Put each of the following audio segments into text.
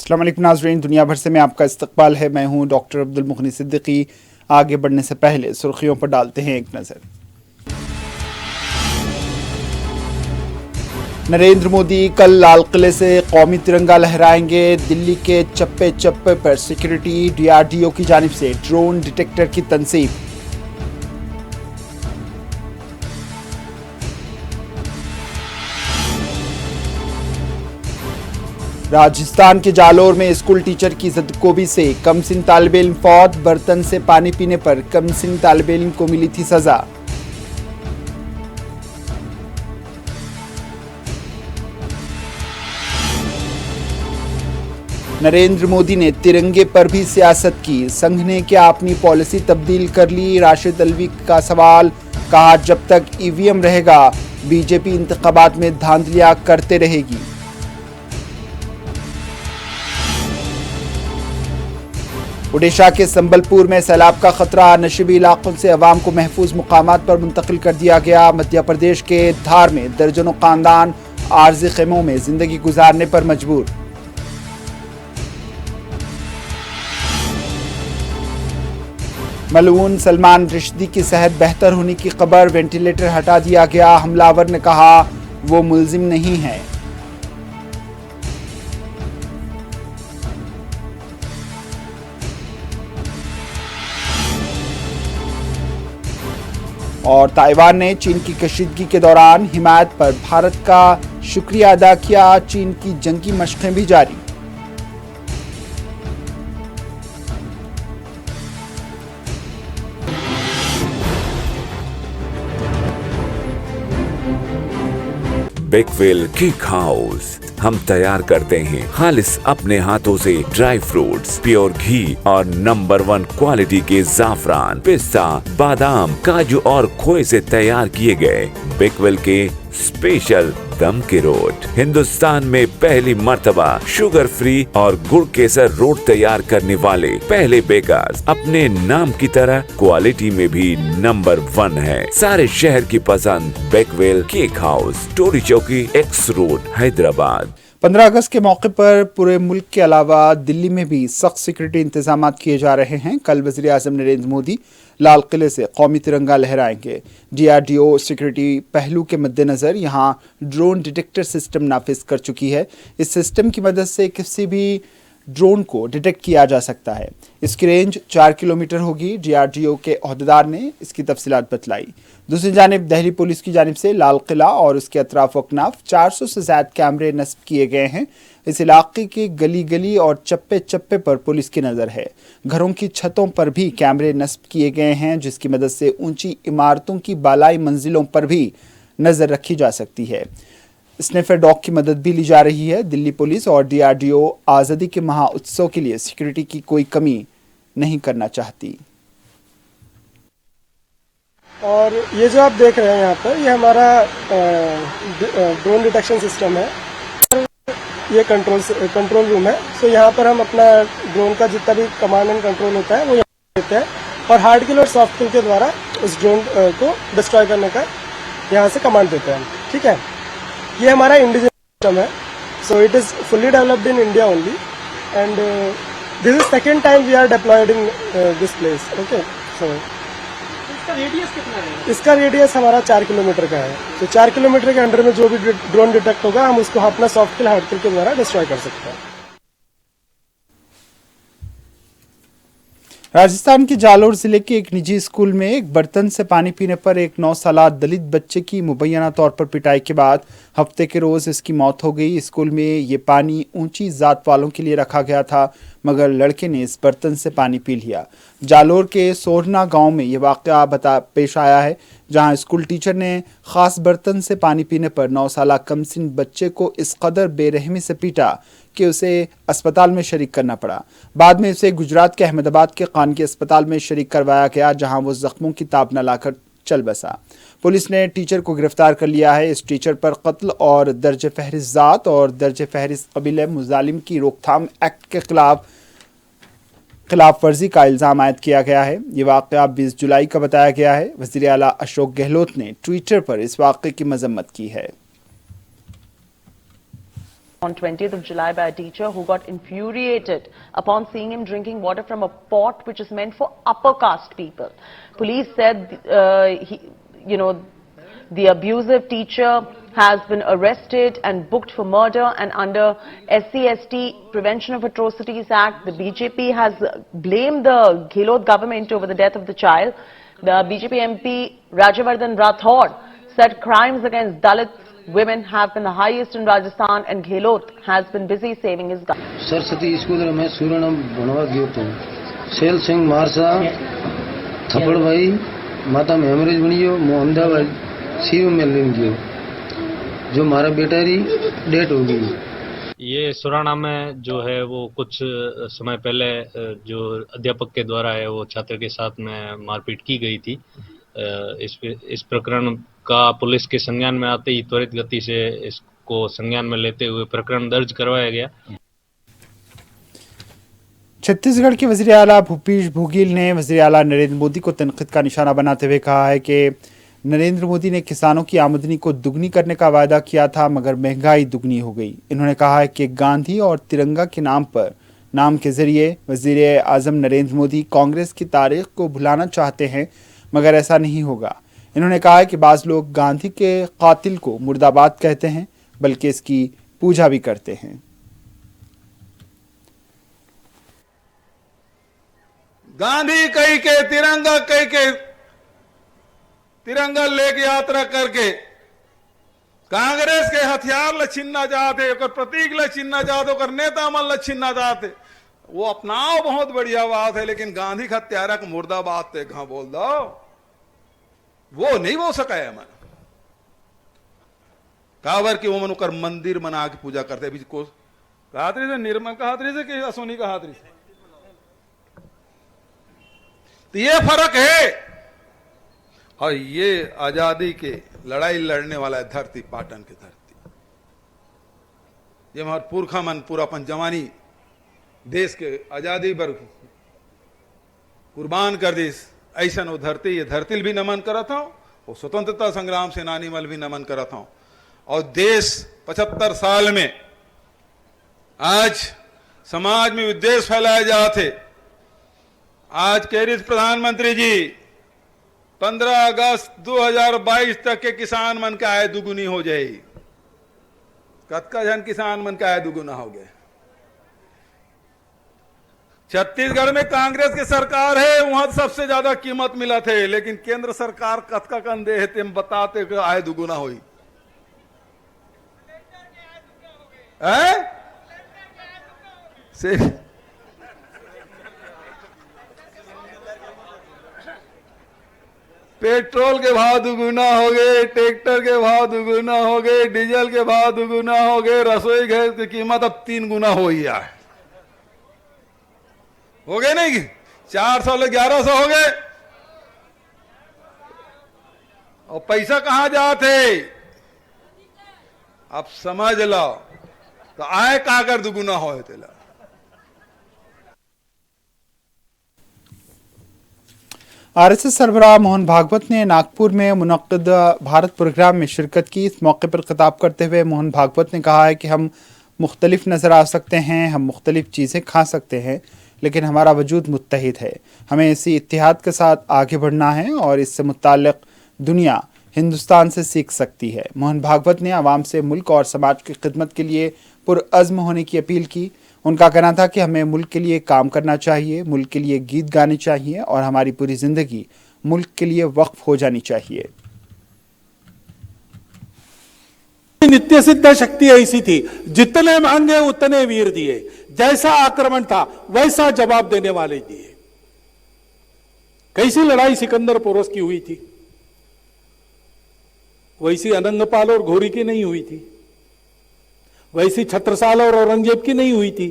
अस्सलाम वालेकुम नाज़रीन, दुनिया भर से मैं आपका इस्तकबाल है। मैं हूं डॉक्टर अब्दुल मुगनी सिद्दीकी। आगे बढ़ने से पहले सुर्खियों पर डालते हैं एक नज़र। नरेंद्र मोदी कल लाल किले से कौमी तिरंगा लहराएंगे। दिल्ली के चप्पे चप्पे पर सिक्योरिटी, डीआरडीओ की जानिब से ड्रोन डिटेक्टर की तनसीब। राजस्थान के जालोर में स्कूल टीचर की ज़दकोबी से कमसिन तालिबे इल्म फौत। बर्तन से पानी पीने पर कमसिन तालिबे इल्म को मिली थी सजा। नरेंद्र मोदी ने तिरंगे पर भी सियासत की। संघ ने क्या अपनी पॉलिसी तब्दील कर ली? राशिद अलवी का सवाल। कहा, जब तक ईवीएम रहेगा बीजेपी इंतखाबात में धांधलियां करते रहेगी। ओडिशा के संबलपुर में सैलाब का खतरा। नशीबी इलाकों से अवाम को महफूज मुकामात पर मुंतकिल कर दिया गया। मध्य प्रदेश के धार में दर्जनों खानदान आरजी खेमों में जिंदगी गुजारने पर मजबूर। मलऊन सलमान रुश्दी की सेहत बेहतर होने की खबर। वेंटिलेटर हटा दिया गया। हमलावर ने कहा वो मुल्जिम नहीं है। और ताइवान ने चीन की कशीदगी के दौरान हिमायत पर भारत का शुक्रिया अदा किया। चीन की जंगी मशकें भी जारी। बेकवेल केक हाउस हम तैयार करते हैं खालिस अपने हाथों से ड्राई फ्रूट्स, प्योर घी और नंबर 1 क्वालिटी के जाफरान, पिस्ता, बादाम, काजू और खोए से तैयार किए गए बेकवेल के स्पेशल दम के रोट। हिंदुस्तान में पहली मर्तबा शुगर फ्री और गुड़ केसर रोट तैयार करने वाले पहले बेकर्स। अपने नाम की तरह क्वालिटी में भी नंबर 1 है। सारे शहर की पसंद बेकवेल केक हाउस, टोरी चौकी, एक्स रोड, हैदराबाद। 15 अगस्त के मौके पर पूरे मुल्क के अलावा दिल्ली में भी सख्त सिक्योरिटी इंतजाम किए जा रहे हैं। कल वज़ीर आज़म नरेंद्र मोदी लाल किले से कौमी तिरंगा लहराएंगे। डीआरडीओ सिक्योरिटी पहलू के मद्देनज़र यहाँ ड्रोन डिटेक्टर सिस्टम नाफिज कर चुकी है। इस सिस्टम की मदद से किसी भी ड्रोन को डिटेक्ट किया जा सकता है। इसकी रेंज 4 किलोमीटर होगी। डीआरडीओ के अहदेदार ने इसकी तफसीलात बतलाई। दूसरी जानिब दिल्ली पुलिस की जानिब से लाल किला और उसके अतराफ वकनाफ 400 से ज़्यादा कैमरे नस्ब किए गए हैं। इस इलाके की गली गली और चप्पे चप्पे पर पुलिस की नज़र है। घरों की छतों पर भी कैमरे नस्ब किए गए हैं, जिसकी मदद से ऊंची इमारतों की बालाई मंजिलों पर भी नज़र रखी जा सकती है। स्निफर डॉग की मदद भी ली जा रही है। दिल्ली पुलिस और डीआरडीओ आज़ादी के महाउत्सव के लिए सिक्योरिटी की कोई कमी नहीं करना चाहती। और ये जो आप देख रहे हैं यहाँ पर, ये हमारा ड्रोन डिटेक्शन सिस्टम है। ये कंट्रोल रूम है। सो यहाँ पर हम अपना ड्रोन का जितना भी कमांड एंड कंट्रोल होता है वो यहाँ देते हैं और हार्ड किल और सॉफ्ट किल के द्वारा उस ड्रोन को डिस्ट्रॉय करने का यहाँ से कमांड देते हैं। ठीक है, ये हमारा इंडिजिनस सिस्टम है। So it is fully developed in India only and this is second time we are deployed in this place. Okay, so radius कितना है? इसका रेडियस हमारा 4 किलोमीटर का है। तो 4 किलोमीटर के अंडर में जो भी ड्रोन डिटेक्ट होगा हम उसको अपना सॉफ्ट किल हार्ड किल के द्वारा डिस्ट्रॉय कर सकते हैं। राजस्थान के जालोर जिले के एक निजी स्कूल में एक बर्तन से पानी पीने पर एक 9 साला दलित बच्चे की मुबैना तौर पर पिटाई के बाद हफ्ते के रोज इसकी मौत हो गई। स्कूल में ये पानी ऊंची जात वालों के लिए रखा गया था, मगर लड़के ने इस बर्तन से पानी पी लिया। जालोर के सोरना गांव में यह वाकया पेश आया है, जहां स्कूल टीचर ने खास बर्तन से पानी पीने पर 9 साला कमसिन बच्चे को इस कदर बेरहमी से पीटा कि उसे अस्पताल में शरीक करना पड़ा। बाद में उसे गुजरात के अहमदाबाद के खानगी अस्पताल में शरीक करवाया गया, जहां वो जख्मों की ताब न लाकर चल बसा। पुलिस ने टीचर को गिरफ्तार कर लिया है। इस टीचर पर कत्ल और दर्ज फहरिस्त ज़ात और दर्ज फहरिस्त कबीले मुजालिम की रोकथाम एक्ट के खिलाफ वर्जी का इल्ज़ाम आयद किया गया है। ये वाक़या 20 जुलाई का बताया गया है। वज़ीर आला अशोक गहलोत ने ट्विटर पर इस वाक़े की मजम्मत की है। on 20th of July by a teacher who got infuriated upon seeing him drinking water from a pot which is meant for upper caste people. Police said, the abusive teacher has been arrested and booked for murder, and under SC/ST Prevention of Atrocities Act, the BJP has blamed the Gehlot government over the death of the child. The BJP MP Rajyavardhan Rathod said crimes against Dalits women have been the highest in Rajasthan, and Gehlot has been busy saving his gun. Saraswati school में सूर्यनाम बनवा गयो तो cell Singh मारसा थप्पड़ भाई माता में haemorrhage बनियो मोहम्मदा भाई सीयू में लिंग गयो जो हमारा बेटा री डेट हो गई। ये सुराना में जो है वो कुछ समय पहले जो अध्यापक के द्वारा है वो छात्र के साथ में मारपीट की गई थी। इस प्रकरण का पुलिस के संज्ञान में आते ही त्वरित गति से इसको संज्ञान में लेते हुए प्रकरण दर्ज करवाया गया। छत्तीसगढ़ के वज़ीर आला भूपेश बघेल ने वज़ीर आला नरेंद्र मोदी को तनक़ीद का निशाना बनाते हुए कहा है कि नरेंद्र मोदी ने किसानों की आमदनी को दुगनी करने का वायदा किया था, मगर महंगाई दुगनी हो गई। इन्होंने कहा है कि गांधी और तिरंगा के नाम के जरिए वज़ीर आज़म नरेंद्र मोदी कांग्रेस की तारीख को भुलाना चाहते हैं, मगर ऐसा नहीं होगा। इन्होंने कहा है कि बाज़ लोग गांधी के कातिल को मुर्दाबाद कहते हैं, बल्कि इसकी पूजा भी करते हैं। गांधी कई के तिरंगा लेके यात्रा करके कांग्रेस के हथियार ल छिन्ना जाते, प्रतीक ल छिन्ना जाते, नेता मन ल छिन्ना जाते। वो अपनाओ बहुत बढ़िया बात है, लेकिन गांधी का हत्यारा को मुर्दाबाद ते कहां बोल दो, वो नहीं बोल सका है। मन कावर की वो मनुकर मंदिर बना के पूजा करते अभी को कहातरी से निर्मल कहातरी से कि असोनी कहातरी से, तो ये फर्क है। और ये आजादी के लड़ाई लड़ने वाला है धरती, पाटन की धरती। ये हमारे पुरखा मन पूरा अपन जवानी देश के आजादी पर कुर्बान कर दी। ऐसा वो धरती, ये धरती भी नमन करा था, वो स्वतंत्रता संग्राम सेनानी मल भी नमन करा था। और देश 75 साल में आज समाज में विद्वेष फैलाए जाते। आज कह रही प्रधानमंत्री जी 15 अगस्त 2022 तक के किसान मन का आय दुगुनी हो जाएगी। कतका जन किसान मन का आय दुगुना हो गया। छत्तीसगढ़ में कांग्रेस की सरकार है, वहां सबसे ज्यादा कीमत मिला थे, लेकिन केंद्र सरकार कतका कन दे है बताते कि आय दुगुना हुई है। पेट्रोल के भाव दुगुना हो गए, ट्रैक्टर के भाव दुगुना हो गए, डीजल के भाव दुगुना हो गए, रसोई गैस की कीमत अब 3 गुना हो ही है। हो गए नहीं, 400 ले 1100 हो गए। और पैसा कहां जाते अब समझ लो, तो आय कहां कर दुगुना हो तेला। आरएसएस सरबराह मोहन भागवत ने नागपुर में मुनक्किद भारत प्रोग्राम में शिरकत की। इस मौके पर खिताब करते हुए मोहन भागवत ने कहा है कि हम मुख्तलिफ नज़र आ सकते हैं, हम मुख्तलिफ चीज़ें खा सकते हैं, लेकिन हमारा वजूद मुत्तहिद है। हमें इसी इत्तिहाद के साथ आगे बढ़ना है और इससे मुताल्लिक़ दुनिया हिंदुस्तान से सीख सकती है। मोहन भागवत ने आवाम से मुल्क और समाज की खिदमत के लिए पुरअज़्म होने की अपील की। उनका कहना था कि हमें मुल्क के लिए काम करना चाहिए, मुल्क के लिए गीत गाने चाहिए और हमारी पूरी ज़िंदगी मुल्क के लिए वक्फ हो जानी चाहिए। नित्य सिद्ध शक्ति ऐसी थी, जितने मांगे उतने वीर दिए, जैसा आक्रमण था वैसा जवाब देने वाले दिए। कैसी लड़ाई सिकंदर पोरस की हुई थी, वैसी अनंगपाल और घोरी की नहीं हुई थी, वैसी छत्रसाल और औरंगजेब की नहीं हुई थी,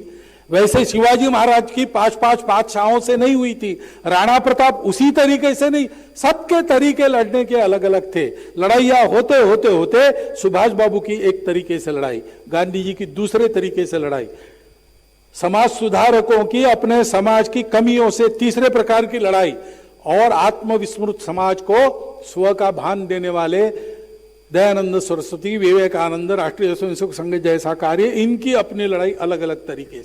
वैसे शिवाजी महाराज की 5 बादशाहों से नहीं हुई थी, राणा प्रताप उसी तरीके से नहीं। सबके तरीके लड़ने के अलग अलग थे। लड़ाइयां होते होते होते सुभाष बाबू की एक तरीके से लड़ाई, गांधी जी की दूसरे तरीके से लड़ाई, समाज सुधारकों की अपने समाज की कमियों से तीसरे प्रकार की लड़ाई, और आत्मविस्मृत समाज को स्व का भान देने वाले दयानंद सरस्वती, विवेकानंद, राष्ट्रीय स्वयंसेवक संघ जैसा कार्य, इनकी अपनी लड़ाई अलग अलग तरीके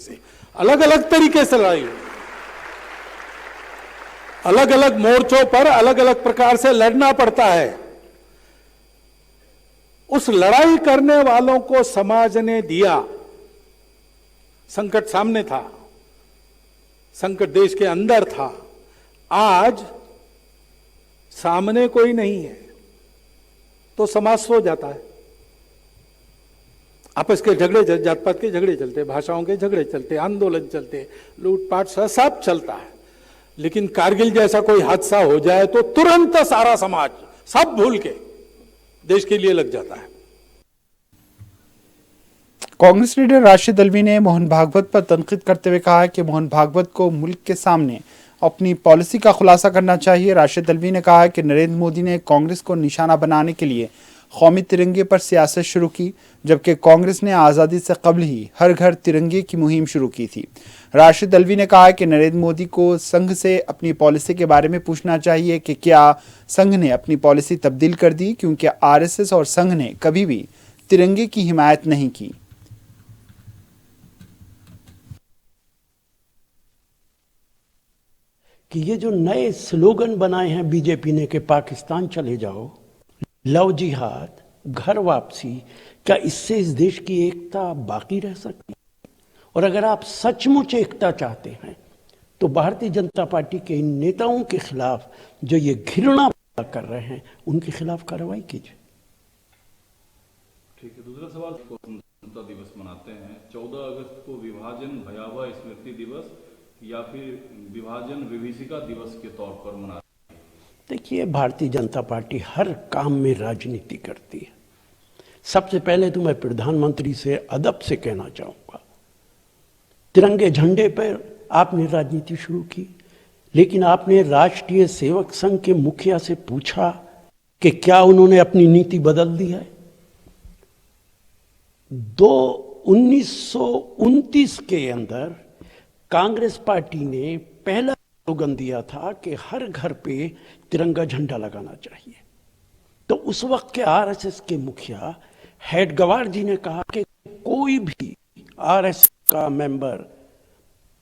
से लड़ाई हुई, अलग अलग मोर्चों पर अलग अलग प्रकार से लड़ना पड़ता है। उस लड़ाई करने वालों को समाज ने दिया, संकट सामने था, संकट देश के अंदर था, आज सामने कोई नहीं है तो समाज सो जाता है। आपस के झगड़े, जात पात के झगड़े चलते, भाषाओं के झगड़े चलते, आंदोलन चलते, लूटपाट सब चलता है। लेकिन कारगिल जैसा कोई हादसा हो जाए तो तुरंत सारा समाज सब भूल के देश के लिए लग जाता है। कांग्रेस लीडर राशिद अल्वी ने मोहन भागवत पर तनकीद करते हुए कहा कि मोहन भागवत को मुल्क के सामने अपनी पॉलिसी का खुलासा करना चाहिए। राशिद अल्वी ने कहा कि नरेंद्र मोदी ने कांग्रेस को निशाना बनाने के लिए कौमी तिरंगे पर सियासत शुरू की, जबकि कांग्रेस ने आज़ादी से कबल ही हर घर तिरंगे की मुहिम शुरू की थी। राशिद अल्वी ने कहा कि नरेंद्र मोदी को संघ से अपनी पॉलिसी के बारे में पूछना चाहिए कि क्या संघ ने अपनी पॉलिसी तब्दील कर दी, क्योंकि आरएसएस और संघ ने कभी भी तिरंगे की हिमायत नहीं की। कि ये जो नए स्लोगन बनाए हैं बीजेपी ने कि पाकिस्तान चले जाओ, लव जिहाद, घर वापसी, क्या इससे इस देश की एकता बाकी रह सकती है? और अगर आप सचमुच एकता चाहते हैं तो भारतीय जनता पार्टी के इन नेताओं के खिलाफ जो ये घृणा कर रहे हैं उनके खिलाफ कार्रवाई कीजिए। ठीक है, दूसरा सवाल, स्वतंत्रता दिवस मनाते हैं, 14 अगस्त को विभाजन भयावह स्मृति दिवस या फिर विभाजन विभीषिका दिवस के तौर पर मनाते हैं? देखिए, भारतीय जनता पार्टी हर काम में राजनीति करती है। सबसे पहले तो मैं प्रधानमंत्री से अदब से कहना चाहूंगा, तिरंगे झंडे पर आपने राजनीति शुरू की, लेकिन आपने राष्ट्रीय सेवक संघ के मुखिया से पूछा कि क्या उन्होंने अपनी नीति बदल दी है? 1929 के अंदर कांग्रेस पार्टी ने पहला स्लोगन दिया था कि हर घर पे तिरंगा झंडा लगाना चाहिए। तो उस वक्त के आरएसएस के मुखिया हेडगवार जी ने कहा कि कोई भी आरएसएस का मेंबर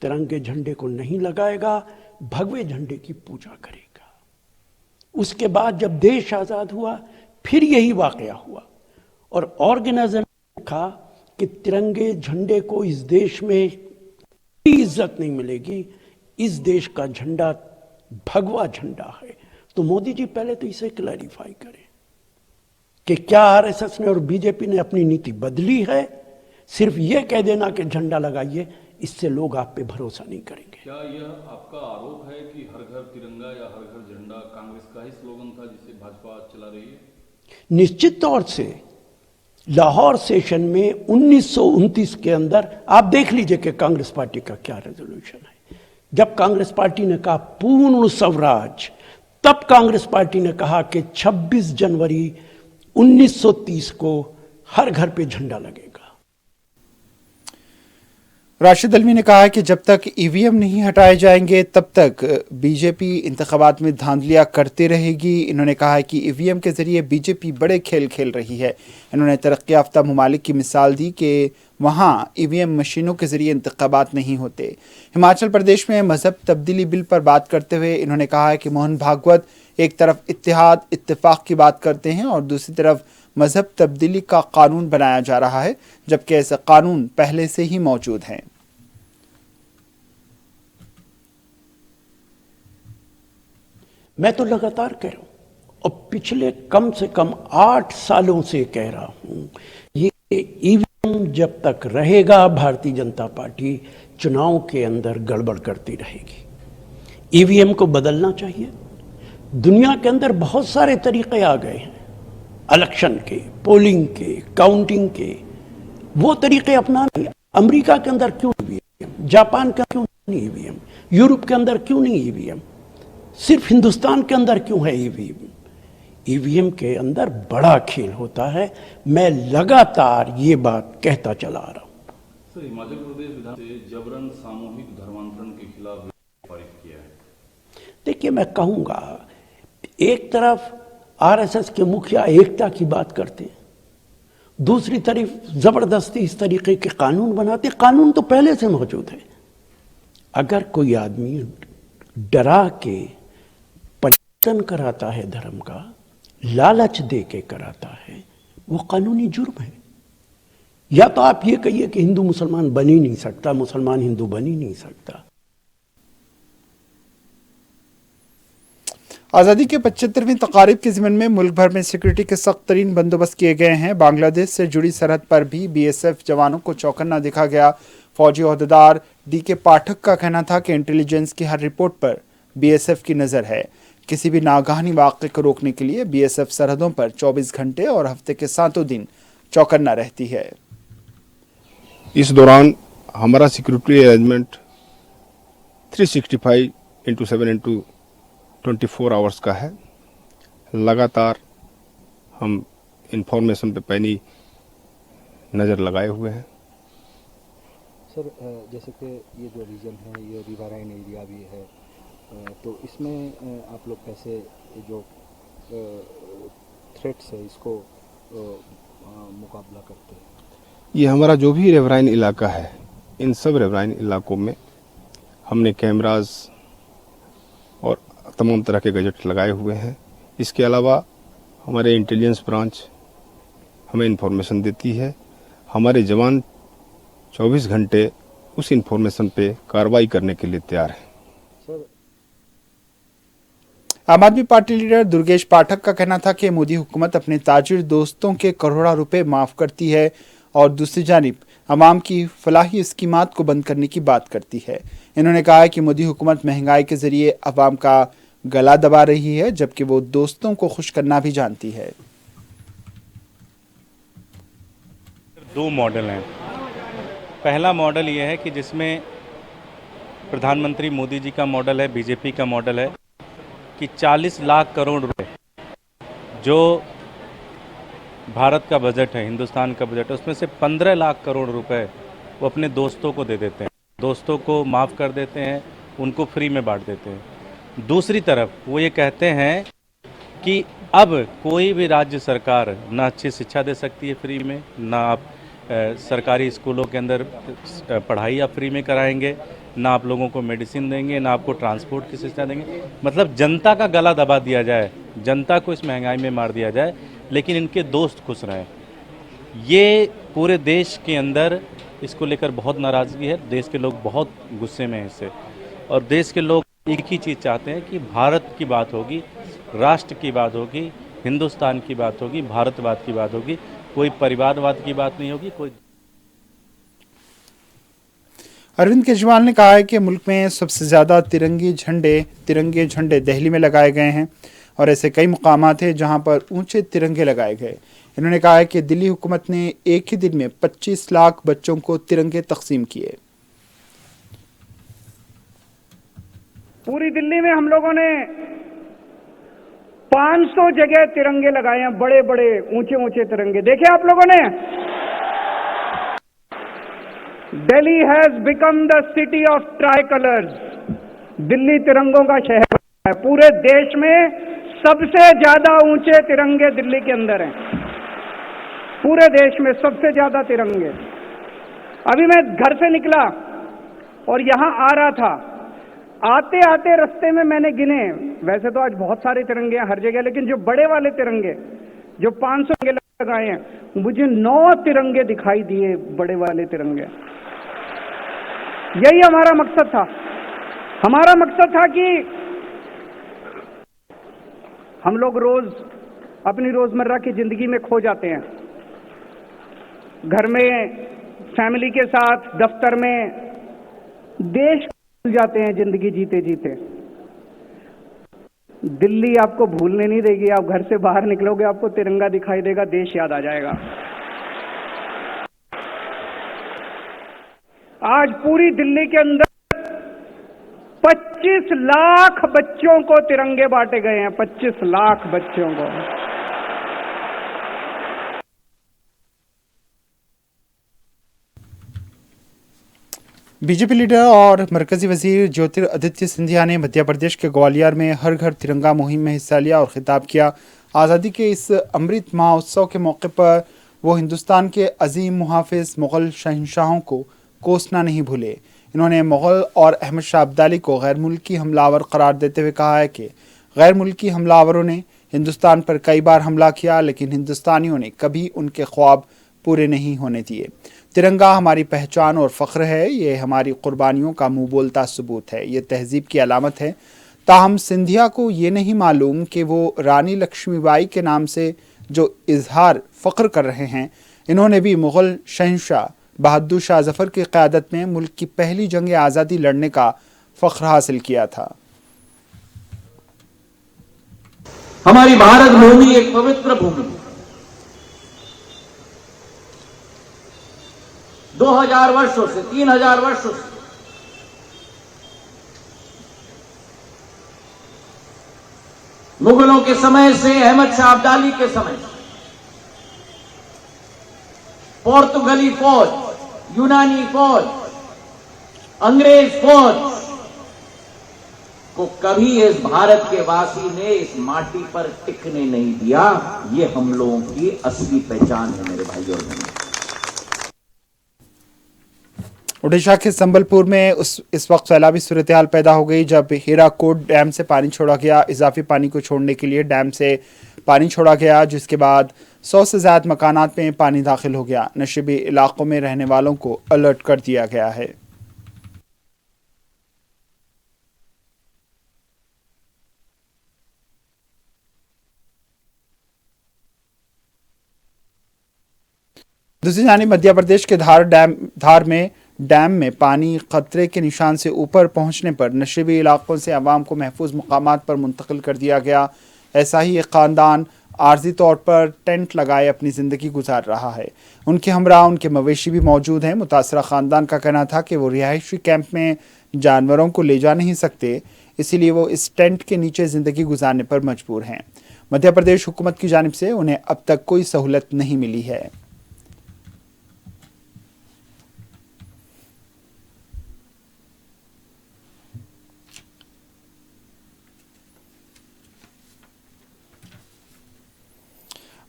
तिरंगे झंडे को नहीं लगाएगा, भगवे झंडे की पूजा करेगा। उसके बाद जब देश आजाद हुआ फिर यही वाकया हुआ और ऑर्गेनाइजर ने कहा कि तिरंगे झंडे को इस देश में इज्जत नहीं मिलेगी, इस देश का झंडा भगवा झंडा है। तो मोदी जी पहले तो इसे क्लैरिफाई करें कि क्या आरएसएस ने और बीजेपी ने अपनी नीति बदली है? सिर्फ यह कह देना कि झंडा लगाइए, इससे लोग आप पे भरोसा नहीं करेंगे। क्या यह आपका आरोप है कि हर घर तिरंगा या हर घर झंडा कांग्रेस का ही स्लोगन था जिसे भाजपा चला रही है? निश्चित तौर से लाहौर सेशन में 1929 के अंदर आप देख लीजिए कि कांग्रेस पार्टी का क्या रेजोल्यूशन है। जब कांग्रेस पार्टी ने कहा पूर्ण स्वराज, तब कांग्रेस पार्टी ने कहा कि 26 जनवरी 1930 को हर घर पे झंडा लगेगा। राशिद अल्वी ने कहा कि जब तक ईवीएम नहीं हटाए जाएंगे तब तक बीजेपी इंतखाबात में धांधलियां करती रहेगी। इन्होंने कहा कि ईवीएम के जरिए बीजेपी बड़े खेल खेल रही है। इन्होंने तरक्की याफ्ता ममालिक की मिसाल दी कि वहां ईवीएम मशीनों के जरिए इंतखाबात नहीं होते। हिमाचल प्रदेश में मजहब तब्दीली बिल पर बात करते हुए इन्होंने कहा कि मोहन भागवत एक तरफ इत्तेहाद इत्तेफाक की बात करते हैं और दूसरी तरफ मजहब तब्दीली का कानून बनाया जा रहा है, जबकि ऐसे कानून पहले से ही मौजूद हैं। मैं तो लगातार कह रहा हूं और पिछले कम से कम 8 सालों से कह रहा हूं, ये ईवीएम जब तक रहेगा भारतीय जनता पार्टी चुनाव के अंदर गड़बड़ करती रहेगी। ईवीएम को बदलना चाहिए। दुनिया के अंदर बहुत सारे तरीके आ गए हैं, इलेक्शन के, पोलिंग के, काउंटिंग के, वो तरीके अपनाने। अमेरिका के अंदर क्यों ईवीएम, जापान का क्यों नहीं ईवीएम, यूरोप के अंदर क्यों नहीं ईवीएम, सिर्फ हिंदुस्तान के अंदर क्यों है ईवीएम? ईवीएम के अंदर बड़ा खेल होता है। मैं लगातार ये बात कहता चला आ रहा हूं। सर, हिमाचल प्रदेश विधान से जबरन सामूहिक धर्मांतरण के खिलाफ पारित किया है। देखिए, मैं कहूंगा एक तरफ आरएसएस के मुखिया एकता की बात करते हैं, दूसरी तरफ जबरदस्ती इस तरीके के कानून बनाते। कानून तो पहले से मौजूद है। अगर कोई आदमी डरा के परिवर्तन कराता है धर्म का, लालच दे के कराता है, वो कानूनी जुर्म है। या तो आप ये कहिए कि हिंदू मुसलमान बन ही नहीं सकता, मुसलमान हिंदू बन ही नहीं सकता। आज़ादी के 75वीं तकारीब के ज़िमन में मुल्क भर में सिक्योरिटी के सख्त तरीन बंदोबस्त किए गए हैं। बांग्लादेश से जुड़ी सरहद पर भी बीएसएफ जवानों को चौकन्ना दिखा गया। फौजी ओहदेदार डीके पाठक का कहना था कि इंटेलिजेंस की हर रिपोर्ट पर बीएसएफ की नज़र है। किसी भी नागहानी वाक़े को रोकने के लिए बीएसएफ सरहदों पर 24 घंटे और हफ्ते के 7 दिन चौकन्ना रहती है। इस दौरान हमारा सिक्योरिटी अरेंजमेंट 365x7x24 आवर्स का है। लगातार हम इंफॉर्मेशन पे पैनी नज़र लगाए हुए हैं। सर, जैसे कि ये जो रीजन है ये रिवराइन एरिया भी है, तो इसमें आप लोग कैसे जो थ्रेट्स है इसको मुकाबला करते हैं? ये हमारा जो भी रिवराइन इलाका है, इन सब रिवराइन इलाकों में हमने कैमराज और तमाम तरह के गैजेट लगाए हुए हैं। इसके अलावा हमारे इंटेलिजेंस ब्रांच हमें इंफॉर्मेशन देती है। हमारे जवान 24 घंटे उस इंफॉर्मेशन पे कार्रवाई करने के लिए तैयार हैं। आम आदमी पार्टी लीडर दुर्गेश पाठक का कहना था कि मोदी हुकूमत अपने ताजिर दोस्तों के करोड़ों रुपए माफ करती है और दूसरी जानिब अवाम की फलाही स्कीमात को बंद करने की बात करती है। इन्होंने कहा कि मोदी हुकूमत महंगाई के जरिए अवाम का गला दबा रही है, जबकि वो दोस्तों को खुश करना भी जानती है। 2 मॉडल हैं। पहला मॉडल ये है कि जिसमें प्रधानमंत्री मोदी जी का मॉडल है, बीजेपी का मॉडल है कि 40 लाख करोड़ रुपए जो भारत का बजट है, हिंदुस्तान का बजट है, उसमें से 15 लाख करोड़ रुपए वो अपने दोस्तों को दे देते हैं, दोस्तों को माफ़ कर देते हैं, उनको फ्री में बांट देते हैं। दूसरी तरफ वो ये कहते हैं कि अब कोई भी राज्य सरकार ना अच्छी शिक्षा दे सकती है फ्री में, ना आप सरकारी स्कूलों के अंदर पढ़ाई आप फ्री में कराएंगे, ना आप लोगों को मेडिसिन देंगे, ना आपको ट्रांसपोर्ट की सुविधा देंगे। मतलब जनता का गला दबा दिया जाए, जनता को इस महंगाई में मार दिया जाए, लेकिन इनके दोस्त खुश रहें। ये पूरे देश के अंदर इसको लेकर बहुत नाराज़गी है। देश के लोग बहुत गुस्से में हैं इससे, और देश के लोग एक ही चीज़ चाहते हैं कि भारत की बात होगी, राष्ट्र की बात होगी, हिंदुस्तान की बात होगी, भारतवाद की बात होगी, कोई परिवारवाद की बात नहीं होगी। कोई अरविंद केजरीवाल ने कहा है कि मुल्क में सबसे ज़्यादा तिरंगे झंडे दिल्ली में लगाए गए हैं और ऐसे कई मुकामात हैं जहां पर ऊंचे तिरंगे लगाए गए। इन्होंने कहा है कि दिल्ली हुकूमत ने एक ही दिन में 25 लाख बच्चों को तिरंगे तकसीम किए। पूरी दिल्ली में हम लोगों ने 500 जगह तिरंगे लगाए हैं, बड़े बड़े ऊंचे ऊंचे तिरंगे। देखे आप लोगों ने, Delhi has become the city of tricolours. Delhi तिरंगों का शहर है। पूरे देश में सबसे ज्यादा ऊंचे तिरंगे दिल्ली के अंदर हैं। पूरे देश में सबसे ज्यादा तिरंगे। अभी मैं घर से निकला और यहां आ रहा था, आते आते रास्ते में मैंने गिने, वैसे तो आज बहुत सारे तिरंगे हैं हर जगह, लेकिन जो बड़े वाले तिरंगे जो 500 के लगाए हैं, मुझे 9 तिरंगे दिखाई दिए, बड़े वाले तिरंगे। यही हमारा मकसद था। हमारा मकसद था कि हम लोग रोज अपनी रोजमर्रा की जिंदगी में खो जाते हैं, घर में, फैमिली के साथ, दफ्तर में, देश भूल जाते हैं जिंदगी जीते जीते। दिल्ली आपको भूलने नहीं देगी। आप घर से बाहर निकलोगे, आपको तिरंगा दिखाई देगा, देश याद आ जाएगा। आज पूरी दिल्ली के अंदर 25 लाख बच्चों को तिरंगे बांटे गए हैं। 25 लाख बच्चों को। बीजेपी लीडर और मरकजी वजीर ज्योतिरादित्य सिंधिया ने मध्य प्रदेश के ग्वालियर में हर घर तिरंगा मुहिम में हिस्सा लिया और खिताब किया। आज़ादी के इस अमृत महोत्सव के मौके पर वो हिंदुस्तान के अजीम मुहाफिज मुग़ल शहंशाहों को कोसना नहीं भूले। इन्होंने मुग़ल और अहमद शाह अब्दाली को गैर मुल्की हमलावर करार देते हुए कहा है कि गैर मुल्की हमलावरों ने हिंदुस्तान पर कई बार हमला किया, लेकिन हिंदुस्तानियों ने कभी उनके ख्वाब पूरे नहीं होने दिए। तिरंगा हमारी पहचान और फ़ख्र है, ये हमारी कुर्बानियों का मुँह बोलता सबूत है, ये तहजीब की अलामत है। ताहम सिंधिया को ये नहीं मालूम कि वो रानी लक्ष्मीबाई के नाम से जो इजहार फ़ख्र कर रहे हैं, इन्होंने भी मुग़ल शहंशाह बहादुर शाह जफ़र की क़यादत में मुल्क की पहली जंग आज़ादी लड़ने का फ़ख्र हासिल किया था। हमारी भारत भूमि एक पवित्र भूमि है। 2000 वर्षों से 3000 वर्षों से मुगलों के समय से, अहमद शाह अब्दाली के समय से, पोर्तुगली फौज, यूनानी फौज, अंग्रेज फौज को कभी इस भारत के वासी ने इस माटी पर टिकने नहीं दिया। ये हम लोगों की असली पहचान है मेरे भाइयों और बहनों। ओडिशा के संबलपुर में इस वक्त सैलाबी सूरत हाल पैदा हो गई जब हीराकोट डैम से पानी छोड़ा गया। इजाफी पानी को छोड़ने के लिए डैम से पानी छोड़ा गया, जिसके बाद 100 से ज़्यादा मकानात में पानी दाखिल हो गया। नशीबी इलाकों में रहने वालों को अलर्ट कर दिया गया है। दूसरी जानिब मध्य प्रदेश के धार में डैम में पानी खतरे के निशान से ऊपर पहुंचने पर नशीबी इलाकों से आवाम को महफूज मकामात पर मुंतकिल कर दिया गया। ऐसा ही एक ख़ानदान आर्जी तौर पर टेंट लगाए अपनी ज़िंदगी गुजार रहा है। उनके हमरा उनके मवेशी भी मौजूद हैं। मुतासरा ख़ानदान का कहना था कि वो रिहायशी कैंप में जानवरों को ले जा नहीं सकते, इसीलिए वो इस टेंट के नीचे ज़िंदगी गुजारने पर मजबूर हैं। मध्य प्रदेश हुकूमत की जानिब से उन्हें अब तक कोई सहूलत नहीं मिली है।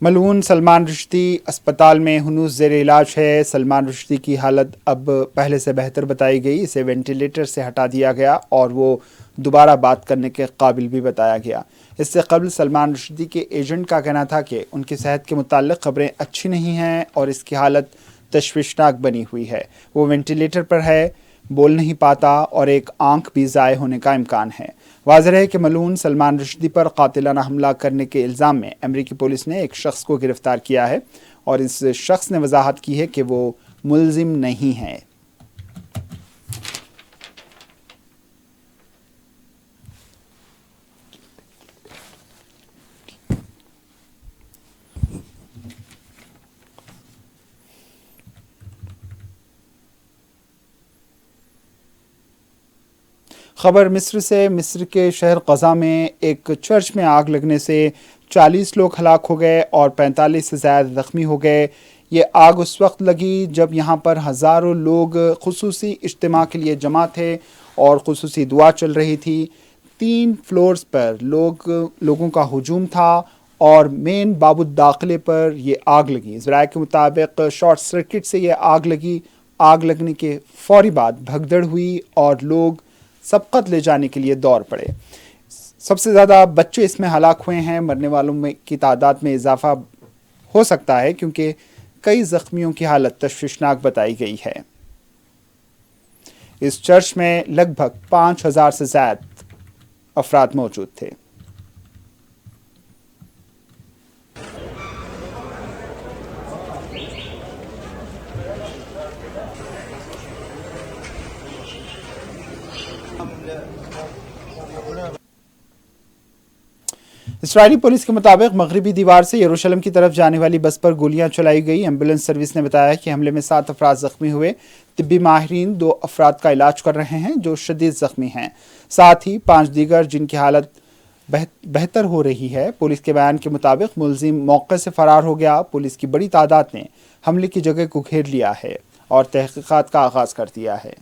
मलून सलमान रुश्दी अस्पताल में हुनूस ज़ेर इलाज है। सलमान रुश्दी की हालत अब पहले से बेहतर बताई गई। इसे वेंटिलेटर से हटा दिया गया और वो दोबारा बात करने के काबिल भी बताया गया। इससे कबल सलमान रुश्दी के एजेंट का कहना था कि उनकी सेहत के मुताल्लिक़ खबरें अच्छी नहीं हैं और इसकी हालत तशवीशनाक बनी हुई है। वो वेंटिलेटर पर है, बोल नहीं पाता और एक आंख भी ज़ाय होने का इम्कान है। वाज़ेह है कि मलून सलमान रुश्दी पर कातिलाना हमला करने के इल्ज़ाम में अमेरिकी पुलिस ने एक शख्स को गिरफ्तार किया है और इस शख्स ने वजाहत की है कि वो मुल्ज़िम नहीं है। खबर मिस्र से। मिस्र के शहर ग़ज़ा में एक चर्च में आग लगने से 40 लोग हलाक हो गए और 45 से ज़्यादा ज़ख्मी हो गए। ये आग उस वक्त लगी जब यहाँ पर हज़ारों लोग खुसूसी इज्तिमा के लिए जमा थे और खुसूसी दुआ चल रही थी। 3 फ्लोर्स पर लोगों का हुजूम था और मेन बाबुद दाखिले पर ये आग लगी। ज़राए के मुताबिक शॉर्ट सर्किट से ये आग लगी। आग लगने के फौरी बाद भगदड़ हुई और लोग सबकत ले जाने के लिए दौड़ पड़े। सबसे ज़्यादा बच्चे इसमें हलाक हुए हैं। मरने वालों में की तादाद में इजाफा हो सकता है क्योंकि कई ज़ख्मियों की हालत तशवीशनाक बताई गई है। इस चर्च में लगभग 5000 से ज़्यादा अफराद मौजूद थे। इस्राइली पुलिस के मुताबिक मगरबी दीवार से यरूशलेम की तरफ जाने वाली बस पर गोलियां चलाई गई। एम्बुलेंस सर्विस ने बताया कि हमले में 7 अफराद जख्मी हुए। तिब्बी माहिरीन 2 अफराद का इलाज कर रहे हैं जो शदीद जख्मी हैं, साथ ही 5 दीगर जिनकी हालत बेहतर हो रही है। पुलिस के बयान के मुताबिक मुलजिम मौके से फरार हो गया। पुलिस की बड़ी तादाद ने हमले की जगह को घेर लिया है और तहकीकात का आगाज कर दिया है।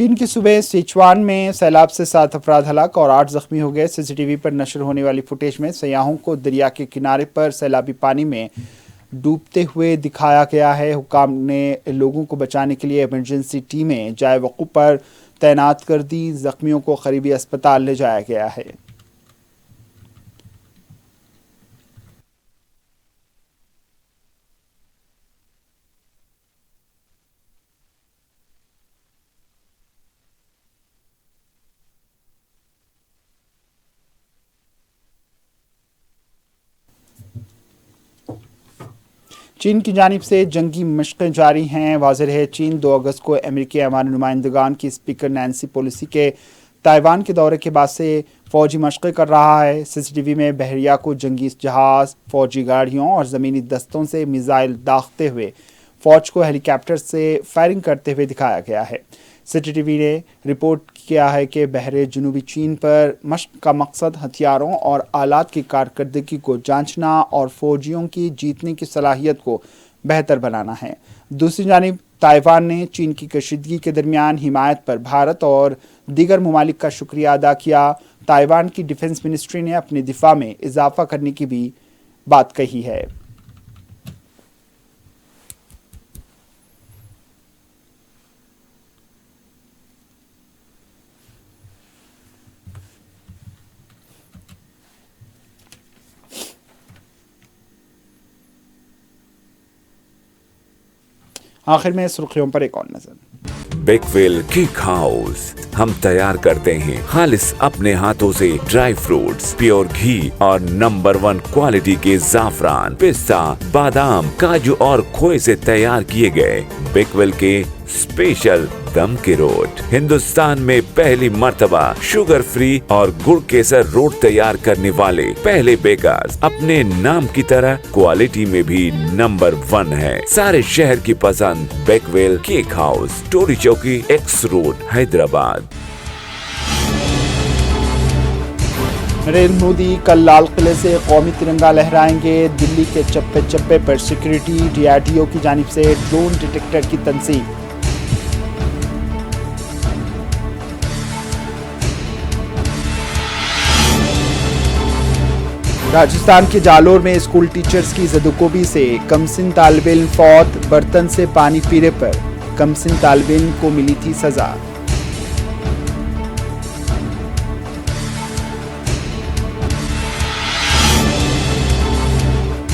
चीन की सूबे सिचुआन में सैलाब से 7 अफराद हलाक और 8 जख्मी हो गए। सीसीटीवी पर नशर होने वाली फुटेज में सयाहों को दरिया के किनारे पर सैलाबी पानी में डूबते हुए दिखाया गया है। हुकाम ने लोगों को बचाने के लिए इमरजेंसी टीमें जाए वक़ूफ़ पर तैनात कर दी। जख्मियों को करीबी अस्पताल ले जाया गया है। चीन की जानिब से जंगी मशक़ें जारी हैं। वाज़ेह है चीन 2 अगस्त को अमेरिकी ऐवान नुमाइंदगान की स्पीकर नैन्सी पेलोसी के ताइवान के दौरे के बाद से फ़ौजी मशक़ें कर रहा है। सीसीटीवी में बहरिया को जंगी जहाज़, फ़ौजी गाड़ियों और ज़मीनी दस्तों से मिसाइल दागते हुए फ़ौज को हेलीकॉप्टर से फायरिंग करते हुए दिखाया गया है। सीसीटीवी ने रिपोर्ट किया है कि बहरे जनूबी चीन पर मशक़ का मकसद हथियारों और आलात की कारकर्दगी को जांचना और फ़ौजियों की जीतने की सलाहियत को बेहतर बनाना है। दूसरी जानिब ताइवान ने चीन की कशीदगी के दरमियान हिमायत पर भारत और दीगर ममालिक का शुक्रिया अदा किया। ताइवान की डिफेंस मिनिस्ट्री ने अपने दिफा में इजाफा करने की भी बात कही है। आखिर में सुर्खियों पर एक और नजर। बेकवेल केक हाउस, हम तैयार करते हैं खालिस अपने हाथों से ड्राई फ्रूट्स, प्योर घी और नंबर 1 क्वालिटी के जाफरान, पिस्ता, बादाम, काजू और खोए से तैयार किए गए बेकवेल के स्पेशल दम के रोट। हिंदुस्तान में पहली मर्तबा शुगर फ्री और गुड़ केसर रोट तैयार करने वाले पहले बेकर्स। अपने नाम की तरह क्वालिटी में भी नंबर 1 है। सारे शहर की पसंद बेकवेल केक हाउस, टोरी चौकी, एक्स रोड, हैदराबाद। नरेंद्र मोदी कल लाल किले से कौमी तिरंगा लहराएंगे। दिल्ली के चप्पे चप्पे पर सिक्योरिटी, DRDO की जानिब से ड्रोन डिटेक्टर की तंसीब। राजस्थान के जालोर में स्कूल टीचर्स की ज़दोकोबी से कमसिन तालिब इल्म फौत। बर्तन से पानी पीने पर कमसिन तालिब इल्म को मिली थी सजा।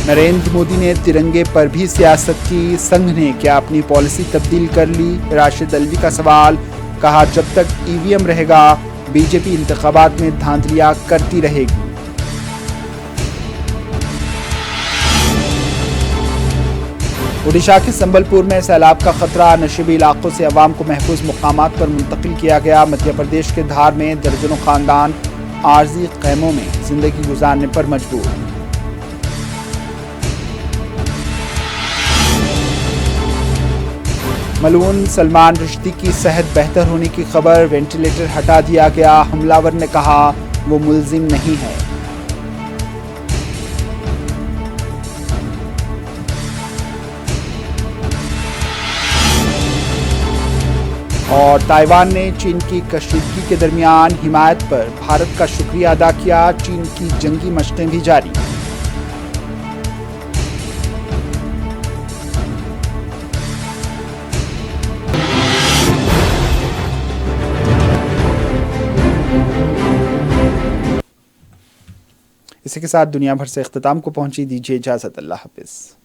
नरेंद्र मोदी ने तिरंगे पर भी सियासत की। संघ ने क्या अपनी पॉलिसी तब्दील कर ली? राशिद अल्वी का सवाल। कहा जब तक EVM रहेगा बीजेपी इंतखाबात में धांधलियां करती रहेगी। ओडिशा के संबलपुर में सैलाब का खतरा। नशीबी इलाकों से अवाम को महफूज मुकामात पर मुंतकिल किया गया। मध्य प्रदेश के धार में दर्जनों खानदान आरजी खैमों में जिंदगी गुजारने पर मजबूर। मलून सलमान रुश्दी की सेहत बेहतर होने की खबर। वेंटिलेटर हटा दिया गया। हमलावर ने कहा वो मुल्जिम नहीं है। और ताइवान ने चीन की कशीदगी के दरमियान हिमायत पर भारत का शुक्रिया अदा किया। चीन की जंगी मशक़ें भी जारी। इसी के साथ दुनिया भर से इख्तिताम को पहुंची। दीजिए इजाज़त। अल्लाह हाफ़िज़।